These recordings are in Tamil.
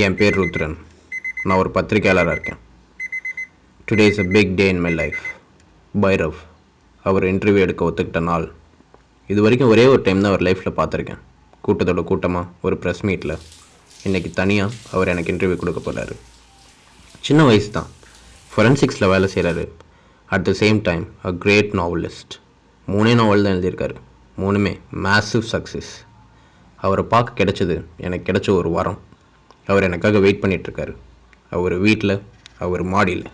என் பேர் ருத்ரன். நான் ஒரு பத்திரிக்கையாளராக இருக்கேன். Today is a big day in my life. Bhairav our interview எடுக்க ஒத்துக்கிட்ட நாள். இது வரைக்கும் ஒரே ஒரு டைம் தான் அவர் லைஃப்பில் பார்த்துருக்கேன். கூட்டத்தோட கூட்டமாக ஒரு ப்ரெஸ் மீட்டில். இன்றைக்கி தனியாக அவர் எனக்கு இன்டர்வியூ கொடுக்க போகிறாரு. சின்ன வயசு தான், ஃபொரென்சிக்ஸில் வேலை செய்கிறாரு. At the same time a great novelist. 3 novel தான் எழுதியிருக்காரு. 3மே மேசிவ் சக்ஸஸ். அவரை பார்க்க கிடைச்சது எனக்கு கிடைச்ச ஒரு வரம். அவர் எனக்காக வெயிட் பண்ணிகிட்ருக்காரு. அவர் வீட்டில், அவர் மாடியில்.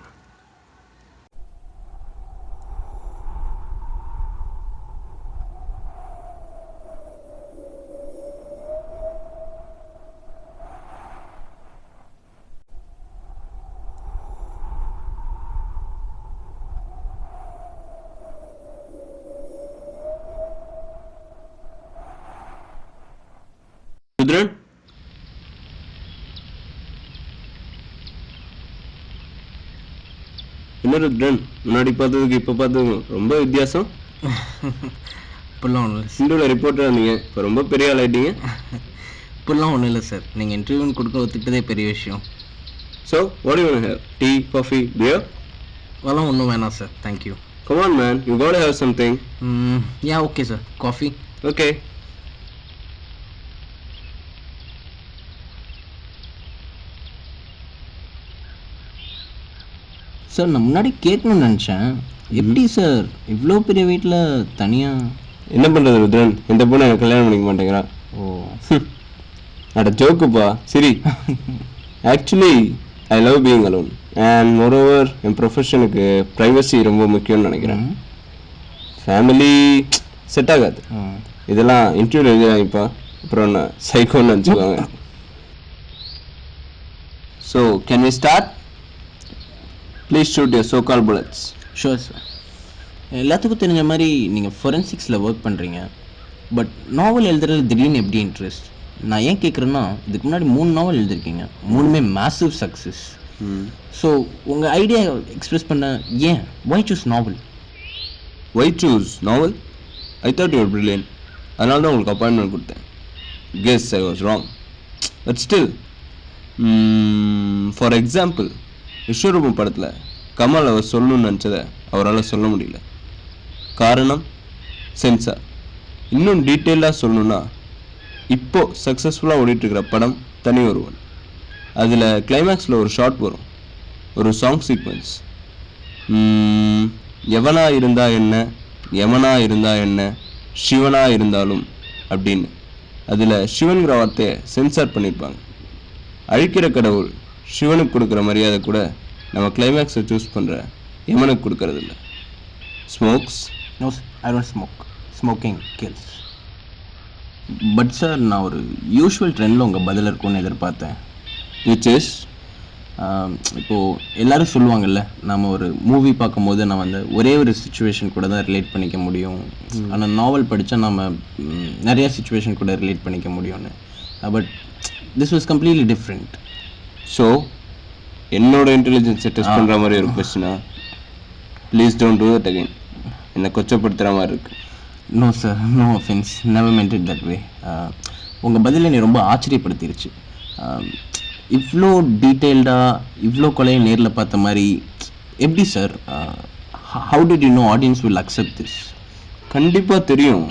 ருத்ரன், என்ன ருத்ரன், முன்னாடி பார்த்ததுக்கு இப்போ பார்த்ததுக்கும் ரொம்ப வித்தியாசம். இப்போல்லாம் ஒன்றும் இல்லை இன்டர்வியூவில் ரிப்போர்ட்டராக இருந்தீங்க, இப்போ ரொம்ப பெரிய ஆள் ஆகிட்டீங்க. இப்போல்லாம் ஒன்றும் இல்லை சார். நீங்கள் இன்டர்வியூன்னு கொடுக்க ஒத்துக்கிட்டதே பெரிய விஷயம். So what you want have? Tea, coffee, beer? அதெல்லாம் ஒன்றும் வேணாம் sir, thank you. Come on man, you got have something. Yeah okay sir, coffee. Okay. Sir நான் முன்னாடி கேட்கணும்னு நினச்சேன். எப்படி சார் இவ்வளோ பெரிய வீட்டில் தனியாக? என்ன பண்ணுறது ருத்ரன், இந்த பொண்ணு எனக்கு கல்யாணம் பண்ணிக்க மாட்டேங்கிறா. ஓ அட ஜோக்குப்பா, சரி. Actually I love being alone and moreover என் ப்ரொஃபஷனுக்கு ப்ரைவசி ரொம்ப முக்கியம்னு நினைக்கிறேன். ஃபேமிலி செட் ஆகாது. இதெல்லாம் இன்டர்வியூ எழுதுறாங்கப்பா, அப்புறம் என்ன சைக்கோன்னு நினச்சிக்குவாங்க. So can we start? Please shoot your so-called bullets. Sure sir. எல்லாத்துக்கும் தெரிஞ்ச மாதிரி நீங்கள் ஃபொரென்சிக்ஸில் ஒர்க் பண்ணுறீங்க. பட் நாவல் எழுதுறது திடீர்னு எப்படி இன்ட்ரெஸ்ட்? நான் ஏன் கேட்குறேன்னா, இதுக்கு முன்னாடி 3 நாவல் எழுதிருக்கீங்க, 3மே மேசிவ் சக்ஸஸ். ஸோ உங்கள் ஐடியா எக்ஸ்பிரஸ் பண்ண ஏன் why choose novel? Why choose novel? I thought you were brilliant, அதனால தான் உங்களுக்கு அப்பாயின்மெண்ட் கொடுத்தேன். Guess I was wrong, but still. For example, Vishwaroopam படத்தில் கமல் அவர் சொல்லணும்னு நினச்சதை அவரால் சொல்ல முடியல. காரணம் சென்சார். இன்னும் டீட்டெயிலாக சொல்லணுன்னா, இப்போது சக்ஸஸ்ஃபுல்லாக ஓடிட்டுருக்கிற படம் தனி ஒருவன். அதில் கிளைமேக்ஸில் ஒரு ஷார்ட் வரும், ஒரு சாங் சீக்வன்ஸ். எவனா இருந்தா என்ன, யமனா இருந்தா என்ன, சிவனா இருந்தாலும் அப்படின்னு. அதில் சிவன்கிற வார்த்தையை சென்சார் பண்ணியிருப்பாங்க. அழிக்கிற கடவுள் சிவனுக்கு கொடுக்குற மரியாதை கூட நம்ம கிளைமேக்ஸை சூஸ் பண்ணுற யமனுக்கு கொடுக்கறது இல்லை. Smokes? No I don't smoke. Smoking kills. But sir, நான் ஒரு யூஷுவல் ட்ரெண்டில் உங்கள் பதில் இருக்கும்னு எதிர்பார்த்தேன். Which is? இப்போது எல்லோரும் சொல்லுவாங்கல்ல, நம்ம ஒரு மூவி பார்க்கும்போது நம்ம வந்து ஒரே ஒரு சுச்சுவேஷன் கூட தான் ரிலேட் பண்ணிக்க முடியும், ஆனால் நாவல் படித்தா நம்ம நிறையா சுச்சுவேஷன் கூட ரிலேட் பண்ணிக்க முடியும்னு. But this was completely different. So என்னோட இன்டெலிஜென்ஸை டெஸ்ட் பண்ணுற மாதிரி ஒரு கொஸ்டினா? Please don't do that again. என்னை கொச்சப்படுத்துகிற மாதிரி இருக்கு. No sir, no offence, never meant it that way. உங்கள் பதில் என்னை ரொம்ப ஆச்சரியப்படுத்திருச்சு. இவ்வளோ டீட்டெயில்டாக இவ்வளோ கொலையை நேரில் பார்த்த மாதிரி எப்படி sir? How did you know audience will accept this? கண்டிப்பாக தெரியும்,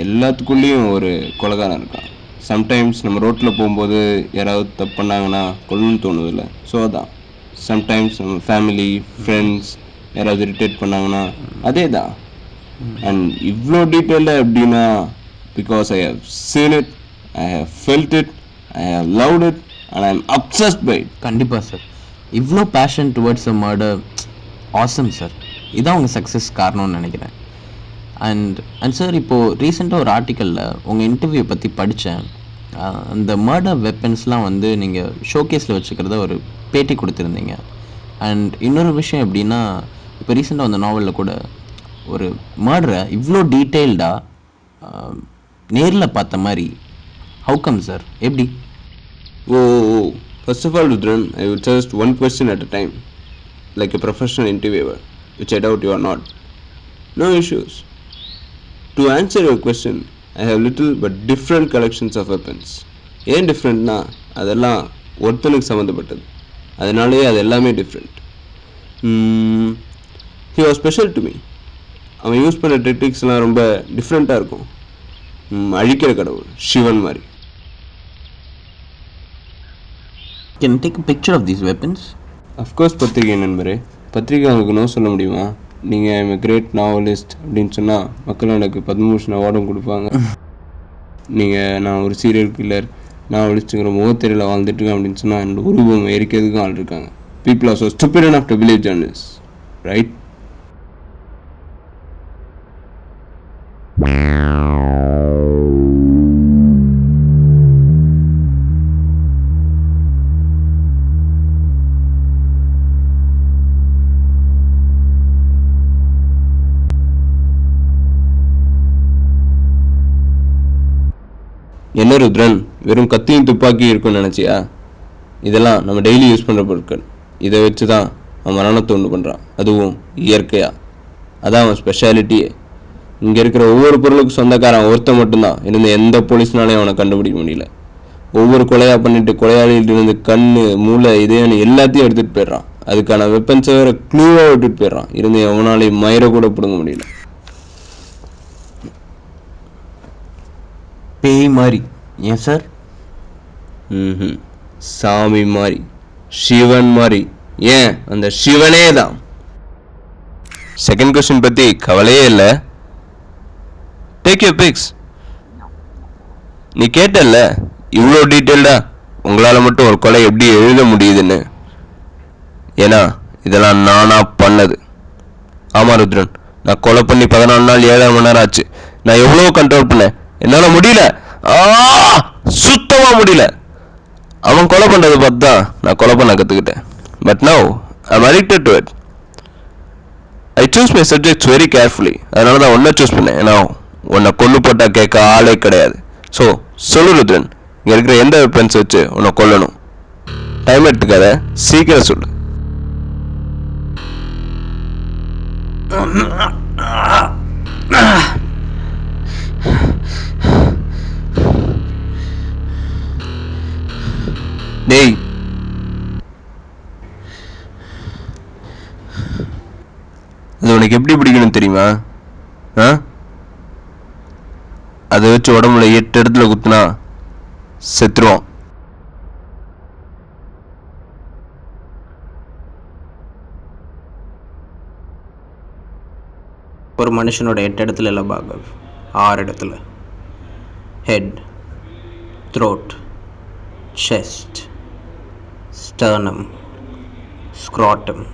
எல்லாத்துக்குள்ளேயும் ஒரு கொலைகாரன் இருக்கான். சம்டைம்ஸ் நம்ம ரோட்டில் போகும்போது யாராவது தப்பு பண்ணாங்கன்னா கொல்லணும்னு தோணுதில்ல, ஸோ அதான். சம்டைம்ஸ் நம்ம ஃபேமிலி, ஃப்ரெண்ட்ஸ் யாராவது இரிட்டேட் பண்ணாங்கன்னா அதே தான். அண்ட் இவ்வளோ டீட்டெயிலாக எப்படின்னா, because I have seen it, I have felt it, I have loved it and I am obsessed by it. கண்டிப்பாக சார், இவ்வளோ passion towards a murder, awesome sir. இதான் உங்கள் சக்ஸஸ் காரணம்னு நினைக்கிறேன். அண்ட் சார், இப்போது ரீசெண்டாக ஒரு ஆர்டிக்கலில் உங்கள் இன்டர்வியூ பற்றி படித்தேன். அந்த மர்டர் வெப்பன்ஸ்லாம் வந்து நீங்கள் ஷோகேஸில் வச்சுக்கிறத ஒரு பேட்டி கொடுத்துருந்தீங்க. அண்ட் இன்னொரு விஷயம் எப்படின்னா, இப்போ ரீசெண்டாக அந்த நாவலில் கூட ஒரு மர்டரை இவ்வளோ டீட்டெயில்டாக நேரில் பார்த்த மாதிரி, ஹவு கம் சார்? எப்படி? Oh, first of all, Rudran, I would suggest one question at a time, like a professional interviewer, which I doubt you are not. No issues. To answer your question, I have little but different collections of weapons. ஏன் டிஃப்ரெண்ட்னா, அதெல்லாம் ஒருத்தனுக்கு சம்மந்தப்பட்டது. அதனாலேயே அது எல்லாமே different. He was special to me. அவன் யூஸ் பண்ண டெக்னிக்ஸ்லாம் ரொம்ப டிஃப்ரெண்ட்டாக இருக்கும். அழிக்கிற கடவுள், சிவன் மாதிரி. Can you take a picture of these weapons? Of course பத்திரிகை நண்பரே. பத்திரிகை அவங்களுக்கு நோ சொல்ல முடியுமா? நீங்கள் ஐம் எ கிரேட் நாவலிஸ்ட் அப்படின்னு சொன்னால் மக்கள் எனக்கு பத்மபூஷன் அவார்டும் கொடுப்பாங்க. நீங்கள் நான் ஒரு சீரியல் கில்லர், நாவலிஸ்ட்டுங்கிற முகத்திரையில் வாழ்ந்துட்டுருக்கேன் அப்படின்னு சொன்னால் என்னோட உருவம் எரிக்கிறதுக்கும் ஆள் இருக்காங்க. People are so stupid enough to believe journalist, right? என்ன ருத்ரன், வெறும் கத்தியும் துப்பாக்கியும் இருக்குன்னு நினச்சியா? இதெல்லாம் நம்ம டெய்லி யூஸ் பண்ணுற பொருட்கள். இதை வச்சு தான் அவன் மரணத்தை ஒன்று பண்ணுறான், அதுவும் இயற்கையாக. அதான் அவன் ஸ்பெஷாலிட்டியே. இங்கே இருக்கிற ஒவ்வொரு பொருளுக்கும் சொந்தக்காரன் ஒருத்தன் மட்டும்தான் இருந்து எந்த போலீஸ்னாலையும் அவனை கண்டுபிடிக்க முடியல. ஒவ்வொரு கொலையாக பண்ணிட்டு கொலையாளிகிட்ட இருந்து கண், மூளை, இதயம் எல்லாத்தையும் எடுத்துகிட்டு போயிடுறான். அதுக்கான வெப்பன்ஸை வேறு க்ளூவாக விட்டுட்டு போயிடுறான். இருந்து அவனாலையும் மயிரை கூட பிடுங்க முடியல. பேய் மாதிரி. ஏன் சார்? சாமி மாதிரி, சிவன் மாதிரி. ஏன் அந்த சிவனே தான். செகண்ட் கொஸ்டின் பற்றி கவலையே இல்லை. Take your picks. நீ கேட்டல்ல இவ்வளோ டீட்டெயில்டா உங்களால் மட்டும் ஒரு கொலை எப்படி எழுத முடியுதுன்னு. ஏன்னா இதெல்லாம் நானா பண்ணது. ஆமாம் ருத்ரன், நான் கொலை பண்ணி 14 நாள் 7 மணி நேரம் ஆச்சு. நான் எவ்வளோ கண்ட்ரோல் பண்ணேன், என்னால் முடியல, சுத்தமாக முடியல. அவன் கொலை பண்ணுறதை பார்த்து தான் நான் கொலை பண்ண கற்றுக்கிட்டேன். But now I'm addicted to it. I choose my subjects very carefully. அதனால தான் ஒன்றை சூஸ் பண்ணேன். ஏன்னா உன்னை கொல்லு போட்டால் கேட்க ஆளே கிடையாது. ஸோ சொல்லு ருத்ரன், இங்கே இருக்கிற எந்த வெப்பன்ஸ் வச்சு உன்னை கொல்லணும்? டைம் எடுத்துக்காத, சீக்கிரம் சொல்லு. டேய், அது உனக்கு எப்படி பிடிக்கணும் தெரியுமா? அதை வச்சு உடம்புல 8 இடத்துல குத்துனா செத்துருவான். ஒரு மனுஷனோட 8 இடத்துல இல்லை பாகவ், 6 இடத்துல. Head, throat, chest, sternum, scrotum,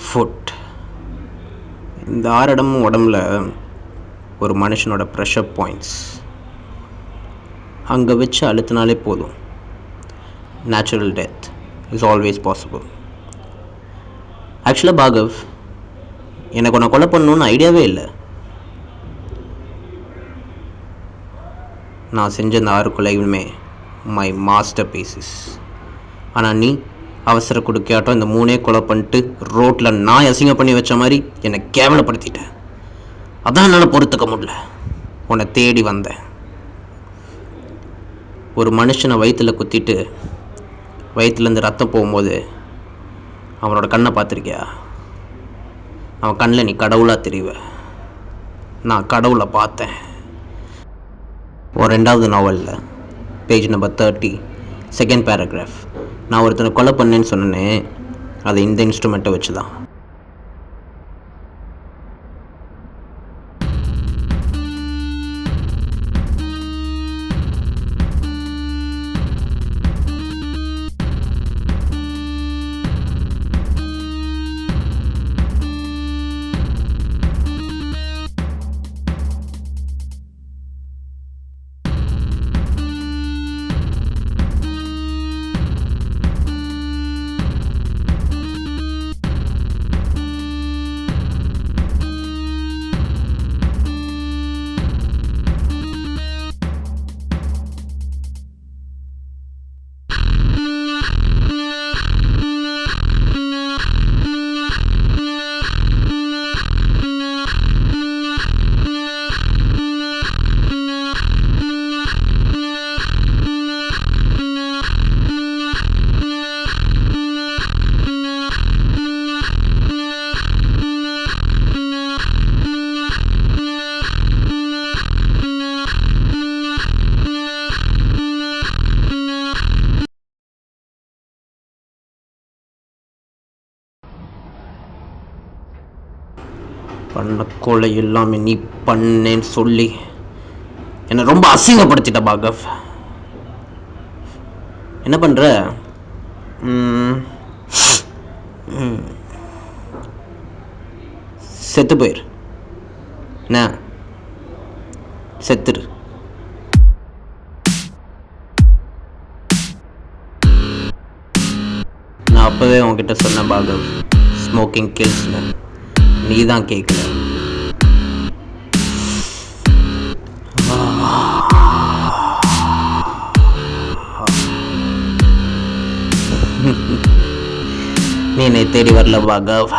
foot. இந்த 6 இடமும் உடம்புல ஒரு மனுஷனோட ப்ரெஷர் பாயிண்ட்ஸ். அங்கே வச்சு அழுத்தினாலே போதும். Natural death is always possible. ஆக்சுவலாக பாகவ், எனக்கு உன்னை கொலை பண்ணணுன்னு ஐடியாவே இல்லை. நான் செஞ்ச இந்த 6 கொலைகளுமே மை மாஸ்டர் பீசஸ். ஆனால் நீ அவசர கொடுக்கையாட்டம் இந்த 3 கொலை பண்ணிட்டு ரோட்டில் நான் அசிங்கம் பண்ணி வச்ச மாதிரி என்னை கேவலப்படுத்திட்டேன். அதான் என்னால் பொறுத்துக்க முடியல. உன்னை தேடி வந்தேன். ஒரு மனுஷனை வயிற்றில் குத்திட்டு வயிற்றுலேருந்து ரத்தம் போகும்போது அவனோட கண்ணை பார்த்துருக்கியா? அவன் கண்ணில் நீ கடவுளாக தெரிவ. நான் கடவுளை பார்த்தேன். ஒரு 2வது நாவலில் பேஜ் நம்பர் 30 செகண்ட் பேராகிராஃப், நான் ஒருத்தனை கொலை பண்ணேன்னு சொன்னேன். அது இந்த இன்ஸ்ட்ருமெண்ட்டை வச்சு தான். பண்ண கொலை எல்லாமே நீ பண்ணேன்னு சொல்லி என்னை ரொம்ப அசிங்கப்படுத்திட்ட பாகவ். என்ன பண்ணுற? செத்து போயிரு. என்ன செத்துரு. நான் அப்போவே உன்கிட்ட சொன்ன பாகவ், ஸ்மோக்கிங் கில்ஸ்னு. நீ தான் கேட்கல. நீ என்னை தேடி வரல பாகவ்,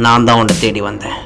நான் தான் உன்னை தேடி வந்தேன்.